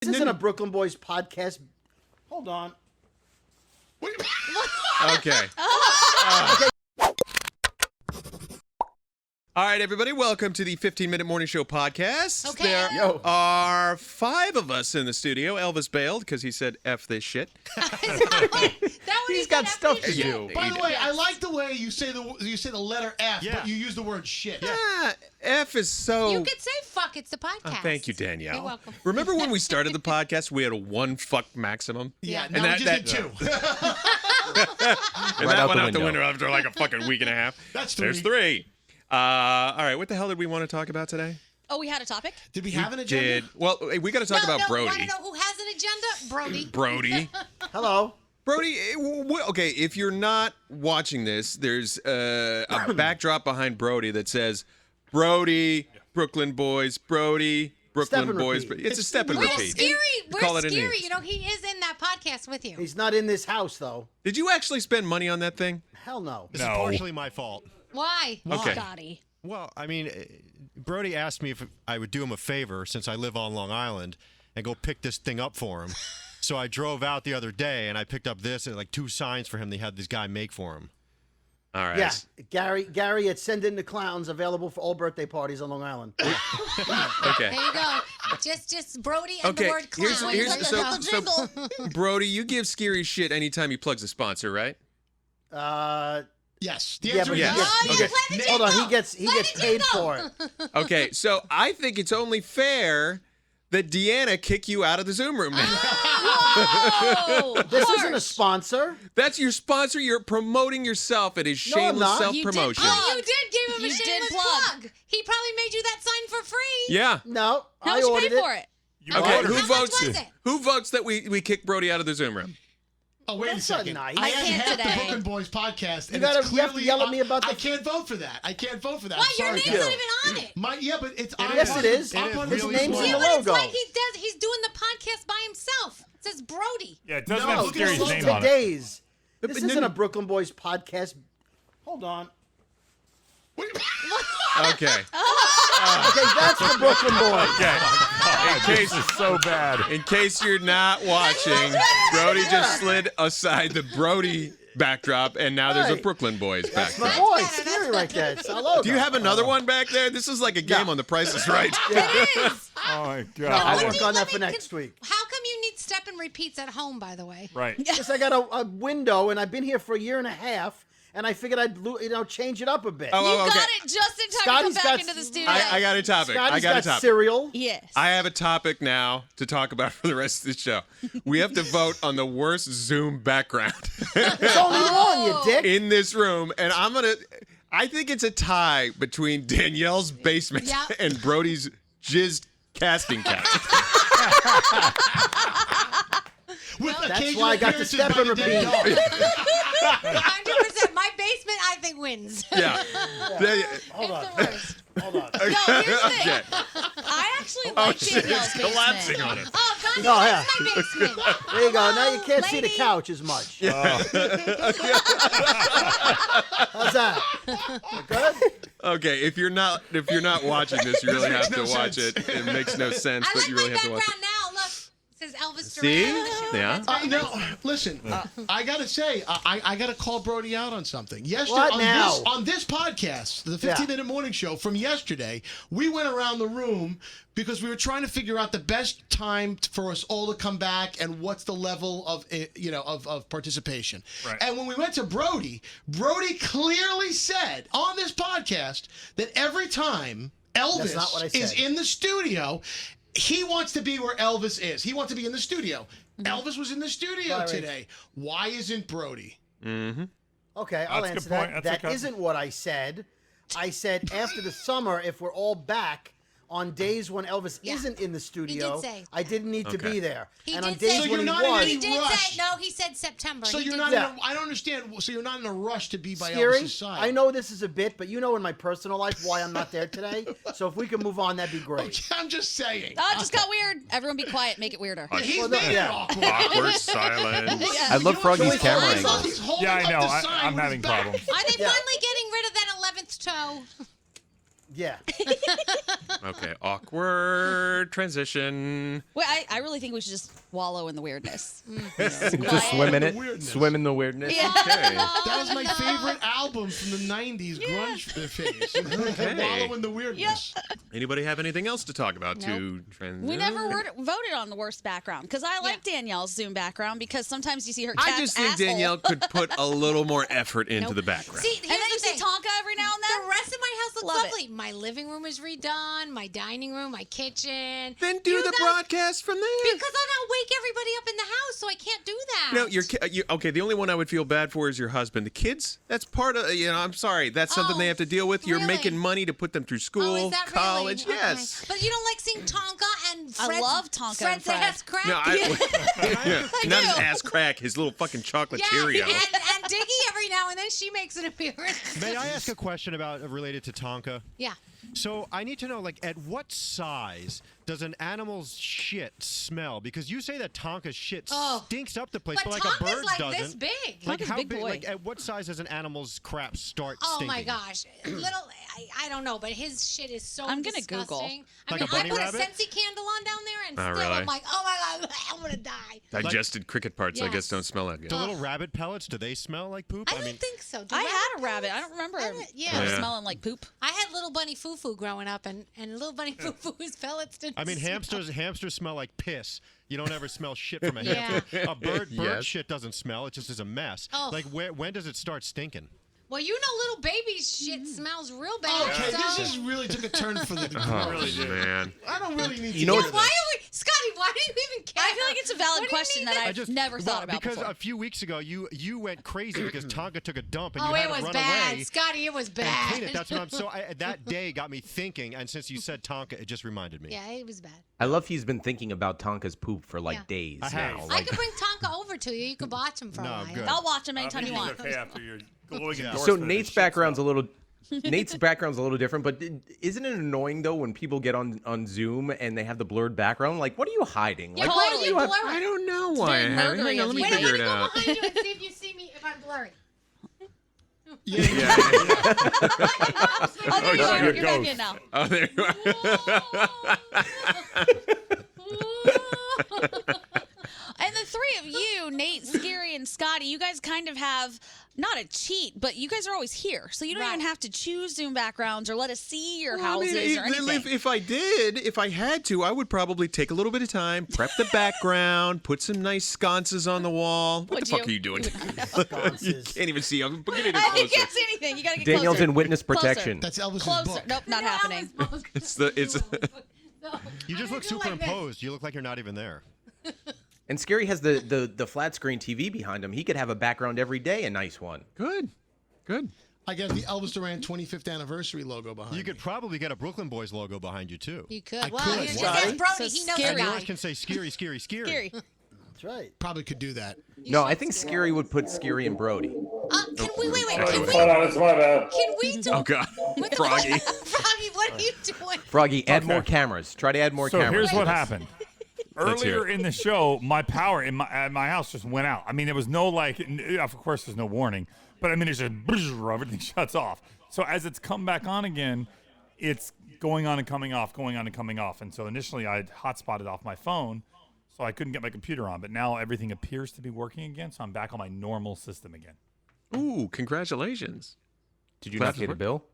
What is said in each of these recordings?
This isn't a Brooklyn Boys podcast. Hold on. Okay. All right, everybody, welcome to the 15-Minute Morning Show podcast. Okay. There are 5 of us in the studio. Elvis bailed because he said F this shit. He's got stuff to do. By the way, I like the way you say the letter F, but you use the word shit. F is so... You could say fuck, it's the podcast. Thank you, Danielle. You're welcome. Remember when we started the podcast, we had a 1 fuck maximum? Yeah, And now we just did 2. And that went out the window after like a fucking week and a half. That's 3. There's 3. All right, what the hell did we want to talk about today? Oh, we had a topic? Did we have an agenda? Well, we got to talk about Brody. Want to know who has an agenda? Brody. Brody. Hello. Brody, okay, if you're not watching this, there's a backdrop behind Brody that says, Brody, Brooklyn Boys, Brody, Brooklyn Step and Boys. repeat. It's a step and We're repeat. scary. Call We're it a scary. name. You know, he is in that podcast with you. He's not in this house, though. Did you actually spend money on that thing? Hell no. This is partially my fault. Why? Okay. Scotty. Well, I mean, Brody asked me if I would do him a favor since I live on Long Island and go pick this thing up for him. So I drove out the other day and I picked up this and like 2 signs for him they had this guy make for him. All right. Yeah, Gary at Send In the Clowns, available for all birthday parties on Long Island. Okay. There you go. Just Brody and the word clown. Brody, you give Scary shit anytime he plugs a sponsor, right? Yes. The Yeah, answer but is yes. yes. Hold on, he gets paid for it. Okay, so I think it's only fair that Deanna kick you out of the Zoom room now. Whoa! This isn't a sponsor. That's your sponsor. You're promoting yourself. It is No, I'm shameless not. self-promotion. Oh, you did give him a You did shameless plug. plug. He probably made you that sign for free. Yeah. No, How I much you ordered pay for it? Okay, ordered who it. How much votes? was it? Who votes that we kick Brody out of the Zoom room? Oh, wait a That's not second. nice. I I had can't half the today. Brooklyn Boys podcast, and You it's have to clearly yell at me about the- I can't vote for that. I can't vote for that. Why? I'm Your sorry, name's guys. not even on it. But it's Yes, it is. I'm part of His the name's reason in Yeah, the why- but it's logo. like he's doing the podcast by himself. It says Brody. Yeah, it doesn't No, have look at Scary's the name logo. on it. Today's. This but isn't no- a Brooklyn Boys podcast. Hold on. Okay. Okay, that's the Brooklyn Boys. Okay. This is so bad. In case you're not watching, Brody just slid aside the Brody backdrop, and now there's a Right. Brooklyn Boys That's my backdrop. boy, Scary, right there. It's our logo. Do you have another one back there? This is like a game on The Price is Right. It is. Oh my No, god. I'll Let work me- on let that for me- next week. How come you need step and repeats at home, by the way? Right. Because I got a window, and I've been here for a year and a half, and I figured I'd change it up a bit. Oh, You okay. got it just in time Scotty's to come back got- into the studio. I got a topic. Scotty's I got a topic. cereal. Yes. I have a topic now to talk about for the rest of the show. We have to vote on the worst Zoom background There's only one, you dick. in this room, and I think it's a tie between Danielle's basement Yeah. and Brody's jizzed casting couch. With That's occasional why I got the appearances step by and the repeat. Danielle. 100%. My basement, I think, wins. Yeah. Hold on. It's the worst. Hold on. No, here's the thing. Okay. I actually Oh like shit! Danielle's It's basement. collapsing on it. Oh, Gandhi, No, yeah. that's my basement. There you go. Now you can't see the lady. couch as much. How's that? Good? Okay, if you're not watching this, you really makes have to no watch sense. it. It makes no sense, I but like you my really have to watch background it. now. Look, it says Elvis See? Duran. on the show. Yeah. That's very No, nice. listen. I gotta say, I gotta call Brody out on something. Yesterday, What on now? this podcast, the 15-minute morning show from yesterday, we went around the room because we were trying to figure out the best time for us all to come back and what's the level of of participation. Right. And when we went to Brody clearly said on this podcast that every time That's not what I Elvis is said. in the studio, he wants to be where Elvis is. He wants to be in the studio. Elvis was in the studio Right. today. Why isn't Brody? Mm-hmm. Okay, I'll That's a answer good point. that. That's a That good- isn't what I said. I said after the summer, if we're all back on days when Elvis Yeah. isn't in the studio, say. I didn't need to Okay. be there. He and did on days say- So when you're he not in was, any He did rush. say, no, he said September. So He you're did not. say- Yeah. I don't understand. So you're not in a rush to be by Scary, Elvis's side. I know this is a bit, but you know in my personal life why I'm not there today. So if we can move on, that'd be great. Okay, I'm just saying. Oh, it just got weird. Everyone be quiet. Make it weirder. He's Well, no, made yeah. it awkward. Awkward silence. Yeah. I love Froggy's Joey's camera eyes on angles. He's holding Yeah, I up know. the sign I'm with his having back. problems. Are they Yeah. finally getting rid of that 11th toe? Yeah. Okay, awkward transition. Well, I really think we should just wallow in the weirdness. Just swim in it. Weirdness. Swim in the weirdness. Yeah. Okay. That was my favorite album from the 90s, grunge phase. Wallow in the weirdness. Anybody have anything else to talk about to transition? We never voted on the worst background because I like Danielle's Zoom background because sometimes you see her cat's I just think asshole. Danielle could put a little more effort into the background. See, And then you see Tonka every now and then. The rest of my house looks Love it. lovely. My living room is redone. My dining room, my kitchen. Then do You the guys- broadcast from there. Because I'll wake everybody up in the house, so I can't do that. No, okay. The only one I would feel bad for is your husband. The kids, that's part of. I'm sorry, that's something they have to deal with. You're really? making money to put them through Oh, school, is that college. really? Yes. Okay. But you don't like seeing Tonka and Fred's, I love Tonka Fred's and Fred. ass crack? No, not his ass crack, his little fucking chocolate Cheerio. and Diggy every now and then she makes an appearance. May I ask a question about related to Tonka? Yeah. So I need to know, like, at what size does an animal's shit smell? Because you say that Tonka's shit stinks up the place, But but like Tonka's a bird like doesn't. this big. Like Tonka's how big big? boy. Like at what size does an animal's crap start Oh stinking? my gosh, I don't know, but his shit is so I'm gonna disgusting. Google. I Like mean, a bunny I put rabbit? a Scentsy candle on down there, and Oh, still really? I'm like, oh my god, I'm gonna die. Digested cricket parts, I Yes. guess, don't smell that good. Do little rabbit pellets, do they smell like poop? I don't think so. Do I rabbit had a rabbit. pellets? I don't remember Yeah. Yeah. smelling like poop. I had little bunny foo-foo growing up, and little bunny foo-foo's pellets didn't I mean, smell. hamsters smell like piss. You don't ever smell shit from a Yeah. hamster. A bird Yes. shit doesn't smell. It just is a mess. Oh. Like when does it start stinking? Well, you know, little baby's shit smells real bad. Okay, so. this just really took a turn for the Oh, man. I don't really need to You know hear what- Why this. are we, Scotty? Why do you even care? I feel like it's a valid What do you question mean that I've never thought about because before. a few weeks ago you went crazy because Tonka took a dump and Oh, you had it to was run bad, away Scotty. It was and bad. clean it. That's what I'm so. That day got me thinking, and since you said Tonka, it just reminded me. Yeah, it was bad. I love he's been thinking about Tonka's poop for like Yeah. days I have. now. I Like, could bring Tonka over to you. You could watch him for a No, while. good. I'll watch him anytime you want. Okay, after your glowing Yeah. endorsement so of Nate's his shit background's smell. a little. Nate's background's a little different, but isn't it annoying though when people get on Zoom and they have the blurred background? Like, what are you hiding? Yeah, Like, why totally. do you blur I it? don't know why. very Hang murdery on, let of me you. Wait, I'm figure gonna it go out. behind you and see if you see me if I'm blurry. Yeah. Oh, there you Oh, are. you're You're back ghost. in now. Oh, there you are. And the three of you, Nate, Scary, and Scotty, you guys kind of have not a cheat, but you guys are always here. So you don't Right. even have to choose Zoom backgrounds or let us see your Well, I mean, houses or anything. if I did, if I had to, I would probably take a little bit of time, prep the background, put some nice sconces on the wall. What Would the fuck you? are you doing? Sconces. You can't even see. I'm getting it You closer. can't see anything. You got to get Danielle's closer. in witness Closer. protection. That's Elvis's Closer. book. Nope, not happening. It's You just look superimposed. You look like you're not even there. And Scary has the flat screen TV behind him. He could have a background every day, a nice one. good. I got the Elvis Duran 25th anniversary logo behind You could me. probably get a Brooklyn Boys logo behind you too. You could. I Well, could. you just Why? ask Brody. So He knows scary. the And guy. yours can say scary, scary, scary. Scary. That's right. Probably could do that. No, I think Scary would put Scary and Brody. Can we wait? Oh, Can we? It's my bad. Can we do? Oh God, What the- Froggy. Froggy, what are you doing? Froggy, add Okay. more cameras. Try to add more So cameras. here's what happened. Let's hear Earlier it. in the show, my power at my house just went out. I mean, there was no of course, there's no warning, but I mean, it's just everything shuts off. So as it's come back on again, it's going on and coming off, going on and coming off. And so initially, I had hotspotted off my phone, so I couldn't get my computer on. But now everything appears to be working again, so I'm back on my normal system again. Ooh, congratulations. Did you not Glasses pay the work? bill?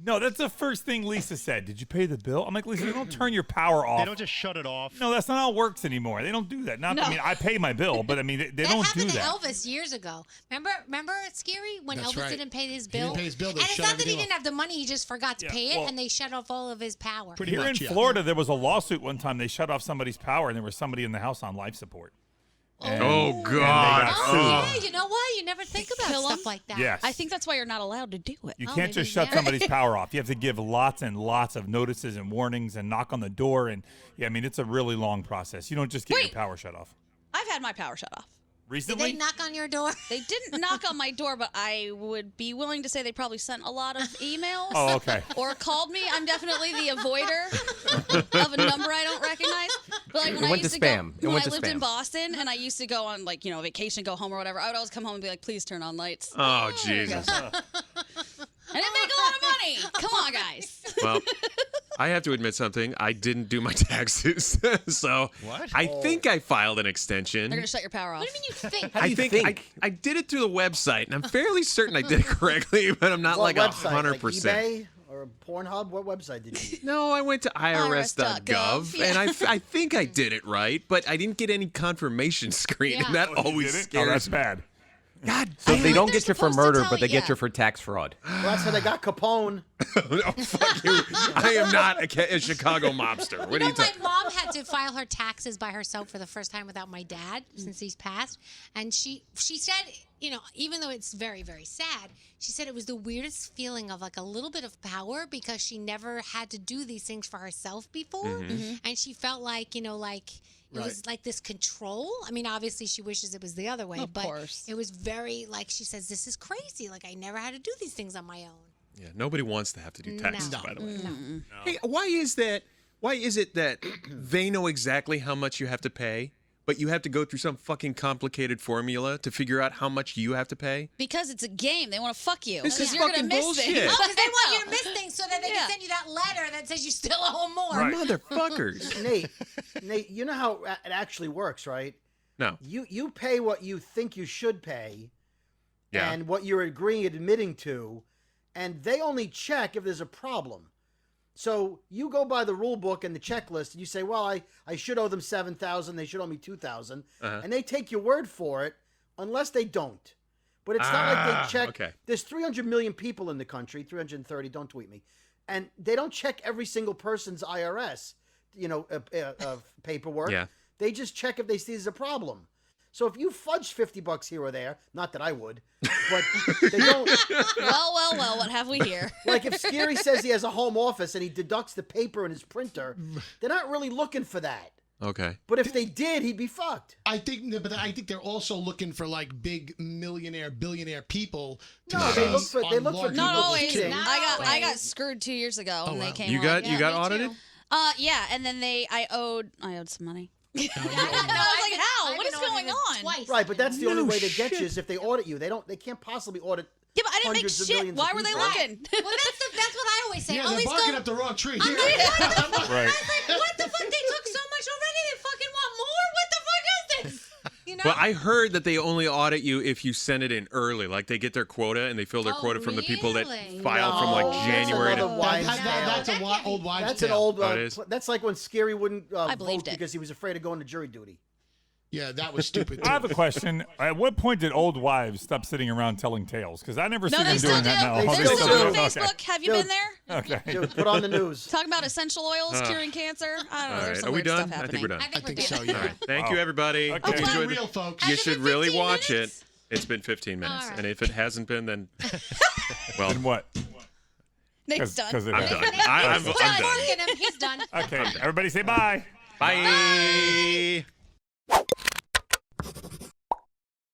No, that's the first thing Lisa said. Did you pay the bill? I'm like, Lisa, you don't turn your power off. They don't just shut it off. No, that's not how it works anymore. They don't do that. Not, No. I mean, I pay my bill, but I mean, they That don't do happened to that. Elvis years ago. Remember Scary when That's Elvis right. didn't pay his He bill? didn't pay his bill, they And it's shut not that he everything didn't have the money; he just forgot to Yeah, pay it, well- and they shut off all of his power. Pretty Here much, in yeah. Florida, there was a lawsuit one time. They shut off somebody's power, and there was somebody in the house on life support. And- Oh and they God. got Oh sued. yeah, you know what? You never think about Kill 'em? stuff like that. Yes. I think that's why you're not allowed to do it. You Oh, can't just maybe, shut yeah. somebody's power off. You have to give lots and lots of notices and warnings and knock on the door. And yeah, I mean, it's a really long process. You don't just get your Wait. power shut off. I've had my power shut off. Did Recently? they knock on your door? They didn't knock on my door, but I would be willing to say they probably sent a lot of emails. Oh, okay. Or called me. I'm definitely the avoider of a number I don't recognize. But like when It I went used to to spam. go, It when went I to lived in spam. Boston and I used to go on like vacation, go home or whatever, I would always come home and be like, please turn on lights. Oh Jesus. And it make a lot of money. Come on, guys. Well, I have to admit something. I didn't do my taxes, so What? I think I filed an extension. They're gonna shut your power off. What do you mean you think? How do you think? I did it through the website, and I'm fairly certain I did it correctly, but I'm not What like website? 100%. Like eBay or Pornhub? What website did you use? No, I went to irs.gov, IRS.gov, and I think I did it right, but I didn't get any confirmation screen, and that Oh, you always did it? scares Oh, that's me. bad. God So damn they it. don't they're get you for supposed to murder, tell but they you. get you for tax fraud. Well, that's how they got Capone. No, fuck you. I am not a Chicago mobster. What are you My talking? mom had to file her taxes by herself for the first time without my dad since he's passed, and she said, even though it's very, very sad, she said it was the weirdest feeling of like a little bit of power because she never had to do these things for herself before, and she felt like it was like this control. I mean, obviously she wishes it was the other way, Of but course. it was very like she says, this is crazy. Like I never had to do these things on my own. Yeah, nobody wants to have to do taxes, No. by the way. No. Hey, why is that? Why is it that they know exactly how much you have to pay, but you have to go through some fucking complicated formula to figure out how much you have to pay? Because it's a game. They want to fuck you. This is You're fucking gonna miss bullshit. things. Oh, because they want you to miss things so that they Yeah. can send you that letter that says you still owe more. Right. Motherfuckers. Nate, you know how it actually works, right? No. You pay what you think you should pay, Yeah. and what you're agreeing and admitting to, and they only check if there's a problem. So you go by the rule book and the checklist, and you say, "Well, I should owe them $7,000. They should owe me $2,000," and they take your word for it, unless they don't. But it's not like they check. okay. There's 300 million people in the country, 330. Don't tweet me, and they don't check every single person's IRS, paperwork. Yeah. They just check if they see there's a problem. So if you fudge $50 here or there, not that I would, but they don't. Well, what have we here? Like if Scary says he has a home office and he deducts the paper in his printer, they're not really looking for that. Okay. But if they did, he'd be fucked. I think they're also looking for like big millionaire, billionaire people. To No, they look for on people large Not People always. cheating. I got screwed 2 years ago when they came You on. got Yeah. you got me audited? too. Yeah, and then I owed some money. No, I was like, how? I've What is been going audited on? Twice. Right, but that's the only No way they get shit. you is if they audit you. They can't possibly audit. Yeah, but I didn't make Hundreds of shit. millions Why of were they people. looking? Well, that's what I always say. Yeah, they're always barking go. up the wrong tree. I'm like, Right. what the fuck? They took so much already. They fucking want more. What the fuck is this? You know? Well, I heard that they only audit you if you send it in early. Like they get their quota and they fill their Oh, quota from the people that really? file from No, like that's January another to. wives' That's tale. a old wives' That's tale. an old. Oh, it is? That's like when Scary wouldn't vote believed it. because he was afraid of going to jury duty. Yeah, that was stupid. I have a question. At what point did old wives stop sitting around telling tales? Because I never see No, them they still doing do. that now. They Oh, They're still still do. on Okay. Facebook. Have you Dude. been there? Okay. Dude, put on the news. Talking about essential oils curing cancer. I don't know. All There's right, some are we weird done? stuff I happening. think we're done. I think, I think we're so, good. yeah. All right. Thank you, Wow. everybody. Okay. You enjoyed Real, it. folks. You Has it should been really 15 watch minutes? it. It's been 15 minutes, All right. and if it hasn't been, then well, And what? Nate's done. Because I'm done. I'm done. Look at him. He's done. Okay. Everybody say bye. Bye.